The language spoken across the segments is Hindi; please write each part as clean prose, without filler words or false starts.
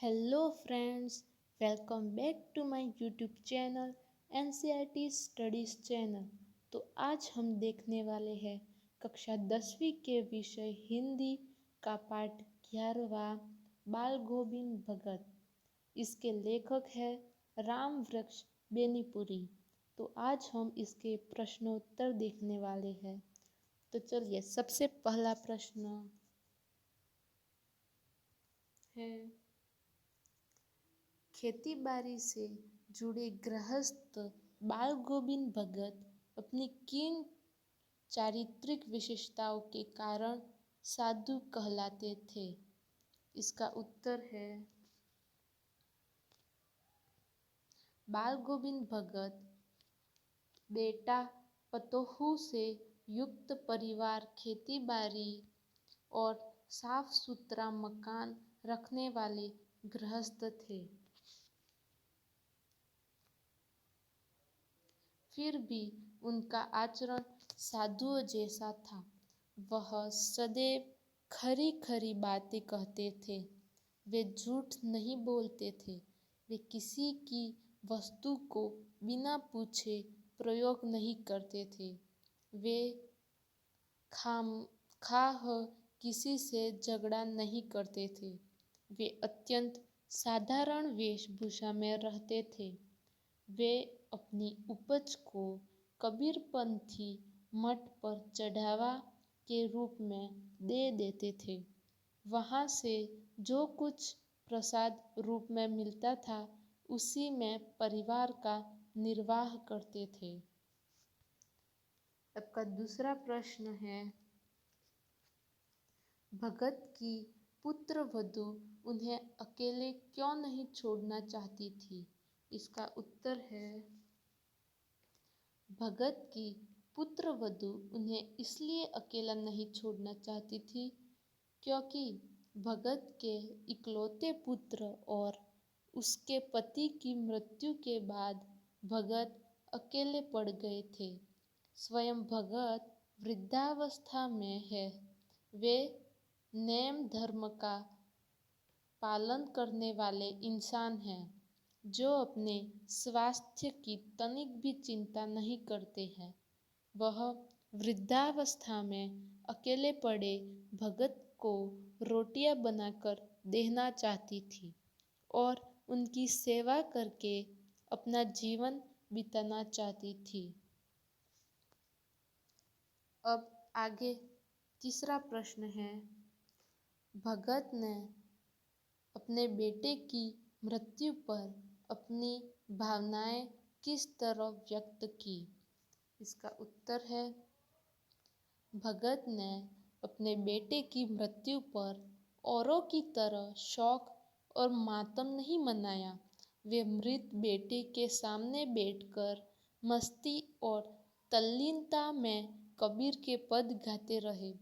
Hello friends, welcome back to my YouTube channel NCERT studies channel. तो आज हम देखने वाले हैं कक्षा 10वीं के विषय हिंदी का पाठ 11वां बाल गोविंद भगत। इसके लेखक है राम वृक्ष बेनीपुरी। तो आज हम इसके प्रश्नोत्तर देखने वाले हैं। तो चलिए, सबसे पहला प्रश्न है, खेती बाड़ी से जुड़े गृहस्थ बाल गोविंद भगत अपनी किन चारित्रिक विशेषताओं के कारण साधु कहलाते थे? इसका उत्तर है, बाल गोविंद भगत बेटा पतोहू से युक्त परिवार, खेती बाड़ी और साफ सुथरा मकान रखने वाले गृहस्थ थे। फिर भी उनका आचरण साधुओं जैसा था। वह सदैव खरी खरी बातें कहते थे। वे झूठ नहीं बोलते थे। वे किसी की वस्तु को बिना पूछे प्रयोग नहीं करते थे। वे खामखाह किसी से झगड़ा नहीं करते थे। वे अत्यंत साधारण वेशभूषा में रहते थे। वे अपनी उपज को कबीरपंथी मठ पर चढ़ावा के रूप में दे देते थे। वहाँ से जो कुछ प्रसाद रूप में मिलता था, उसी में परिवार का निर्वाह करते थे। आपका दूसरा प्रश्न है, भगत की पुत्र वधू उन्हें अकेले क्यों नहीं छोड़ना चाहती थी? इसका उत्तर है, भगत की पुत्र वधू उन्हें इसलिए अकेला नहीं छोड़ना चाहती थी क्योंकि भगत के इकलौते पुत्र और उसके पति की मृत्यु के बाद भगत अकेले पड़ गए थे। स्वयं भगत वृद्धावस्था में है। वे नेम धर्म का पालन करने वाले इंसान हैं जो अपने स्वास्थ्य की तनिक भी चिंता नहीं करते हैं। वह वृद्धावस्था में अकेले पड़े भगत को रोटियां बनाकर देना चाहती थी और उनकी सेवा करके अपना जीवन बिताना चाहती थी। अब आगे तीसरा प्रश्न है, भगत ने अपने बेटे की मृत्यु पर अपनी भावनाएं किस तरह व्यक्त की? इसका उत्तर है, भगत ने अपने बेटे की मृत्यु पर औरों की तरह शोक और मातम नहीं मनाया। वे मृत बेटे के सामने बैठकर मस्ती और तल्लीनता में कबीर के पद गाते रहे।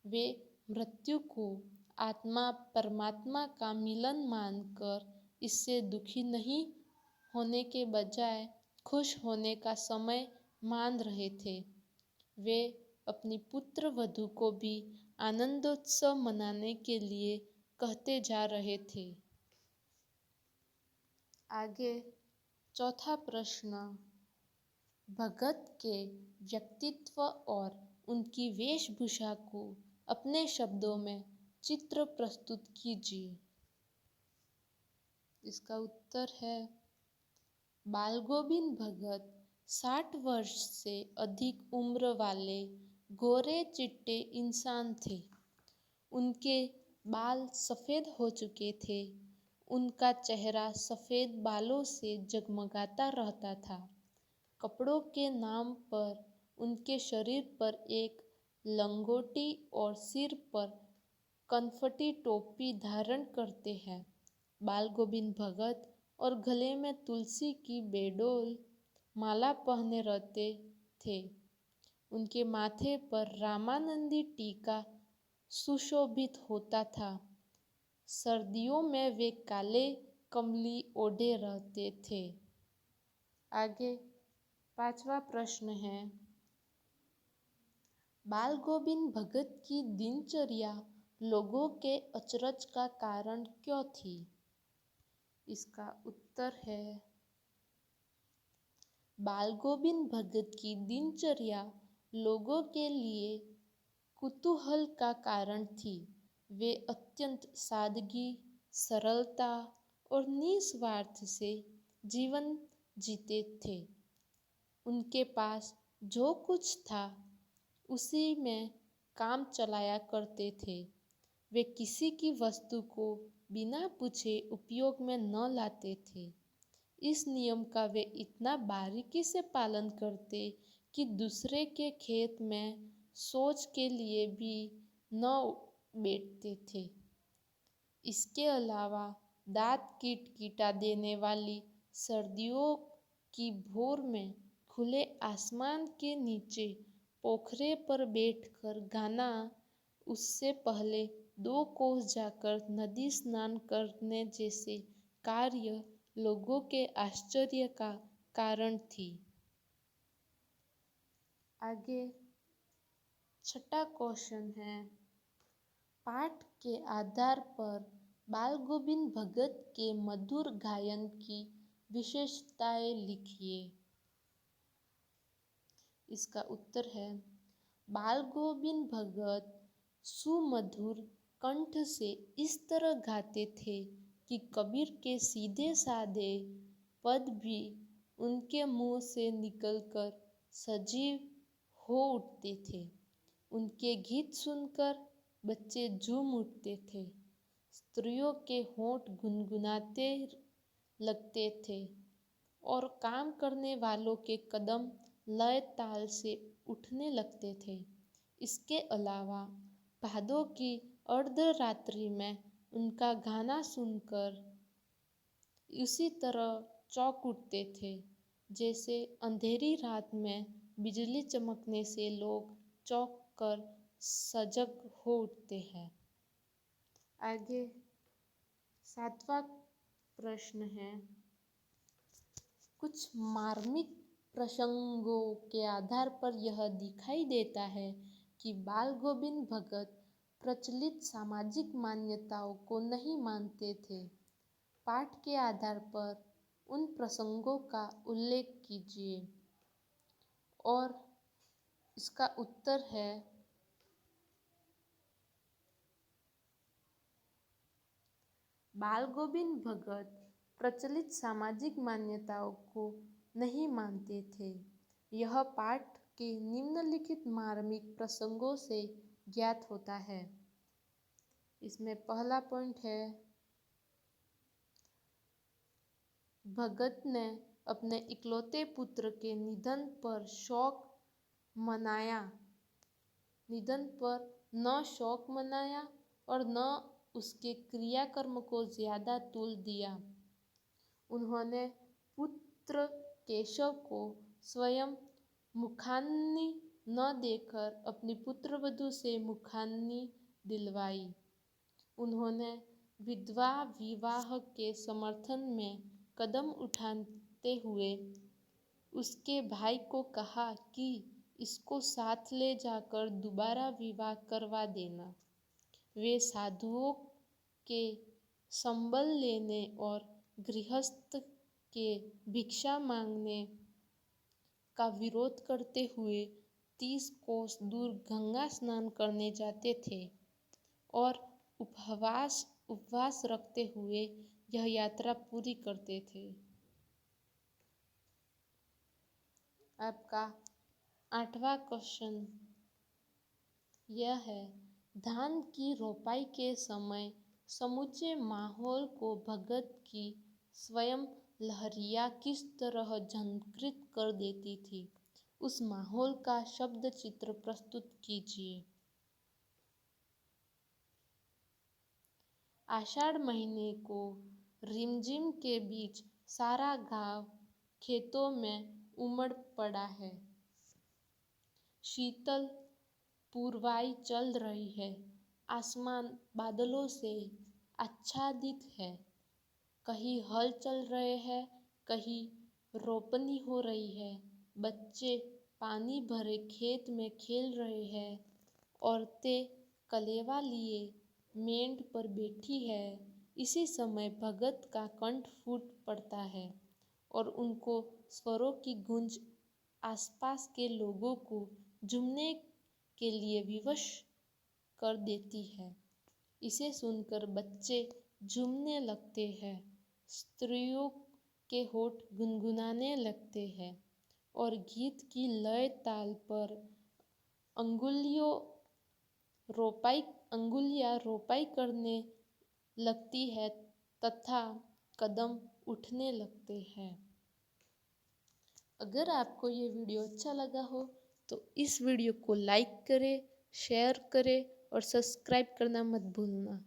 वे मृत्यु को आत्मा परमात्मा का मिलन मानकर इससे दुखी नहीं होने के बजाय खुश होने का समय मान रहे थे। वे अपनी पुत्र वधू को भी आनंदोत्सव मनाने के लिए कहते जा रहे थे। आगे चौथा प्रश्न, भगत के व्यक्तित्व और उनकी वेशभूषा को अपने शब्दों में चित्र प्रस्तुत कीजिए। इसका उत्तर है, बाल गोविंद भगत 60 वर्ष से अधिक उम्र वाले गोरे चिट्टे इंसान थे। उनके बाल सफ़ेद हो चुके थे। उनका चेहरा सफ़ेद बालों से जगमगाता रहता था। कपड़ों के नाम पर उनके शरीर पर एक लंगोटी और सिर पर कनफटी टोपी धारण करते हैं। बाल गोविंद भगत और गले में तुलसी की बेडोल माला पहने रहते थे। उनके माथे पर रामानंदी टीका सुशोभित होता था। सर्दियों में वे काले कमली ओढ़े रहते थे। आगे पांचवा प्रश्न है, बाल गोविंद भगत की दिनचर्या लोगों के अचरज का कारण क्यों थी? इसका उत्तर है बाल गोविंद भगत की दिनचर्या लोगों के लिए कुतूहल का कारण थी। वे अत्यंत सादगी, सरलता और निस्वार्थ से जीवन जीते थे। उनके पास जो कुछ था उसी में काम चलाया करते थे। वे किसी की वस्तु को बिना पूछे उपयोग में न लाते थे। इस नियम का वे इतना बारीकी से पालन करते कि दूसरे के खेत में शौच के लिए भी न बैठते थे। इसके अलावा दांत किटकिटा देने वाली सर्दियों की भोर में खुले आसमान के नीचे पोखरे पर बैठकर गाना, उससे पहले 2 कोस जाकर नदी स्नान करने जैसे कार्य लोगों के आश्चर्य का कारण थी। आगे छठा क्वेश्चन है, पाठ के आधार पर बाल गोविंद भगत के मधुर गायन की विशेषताएं लिखिए। इसका उत्तर है बाल गोविंद भगत सुमधुर कंठ से इस तरह गाते थे कि कबीर के सीधे साधे पद भी उनके मुंह से निकलकर सजीव हो उठते थे। उनके गीत सुनकर बच्चे झूम उठते थे, स्त्रियों के होंठ गुनगुनाते लगते थे और काम करने वालों के कदम लय ताल से उठने लगते थे। इसके अलावा भादों की अर्धरात्रि में उनका गाना सुनकर उसी तरह चौंक उठते थे जैसे अंधेरी रात में बिजली चमकने से लोग चौंक कर सजग हो उठते हैं। आगे 7वां प्रश्न है, कुछ मार्मिक प्रसंगों के आधार पर यह दिखाई देता है कि बाल गोविंद भगत प्रचलित सामाजिक मान्यताओं को नहीं मानते थे। पाठ के आधार पर उन प्रसंगों का उल्लेख कीजिए। और इसका उत्तर है बाल गोविंद भगत प्रचलित सामाजिक मान्यताओं को नहीं मानते थे। यह पाठ के निम्नलिखित मार्मिक प्रसंगों से ज्ञात होता है। इसमें पहला पॉइंट है, भगत ने अपने इकलौते पुत्र के निधन पर न शोक मनाया और न उसके क्रियाकर्म को ज्यादा तूल दिया। उन्होंने पुत्र केशव को स्वयं मुखाग्नि न देकर अपनी पुत्रवधू से मुखाग्नि दिलवाई। उन्होंने विधवा विवाह के समर्थन में कदम उठाते हुए उसके भाई को कहा कि इसको साथ ले जाकर दोबारा विवाह करवा देना। वे साधुओं के संबल लेने और गृहस्थ के भिक्षा मांगने का विरोध करते हुए 30 कोस दूर गंगा स्नान करने जाते थे और उपवास रखते हुए यह यात्रा पूरी करते थे। आपका 8वां क्वेश्चन यह है, धान की रोपाई के समय समूचे माहौल को भगत की स्वयं लहरियाँ किस तरह झंकृत कर देती थी। उस माहौल का शब्द चित्र प्रस्तुत कीजिए। आषाढ़ महीने को रिमझिम के बीच सारा गांव खेतों में उमड़ पड़ा है। शीतल पूर्वाई चल रही है। आसमान बादलों से आच्छादित है। कहीं हल चल रहे हैं, कहीं रोपनी हो रही है। बच्चे पानी भरे खेत में खेल रहे हैं। औरतें कलेवा लिए मेंढ पर बैठी है। इसी समय भगत का कंठ फूट पड़ता है और उनको स्वरों की गूंज आसपास के लोगों को झूमने के लिए विवश कर देती है। इसे सुनकर बच्चे झूमने लगते हैं, स्त्रियों के होठ गुनगुनाने लगते हैं और गीत की लय ताल पर अंगुलियां रोपाई करने लगती है तथा कदम उठने लगते हैं। अगर आपको ये वीडियो अच्छा लगा हो तो इस वीडियो को लाइक करें, शेयर करें और सब्सक्राइब करना मत भूलना।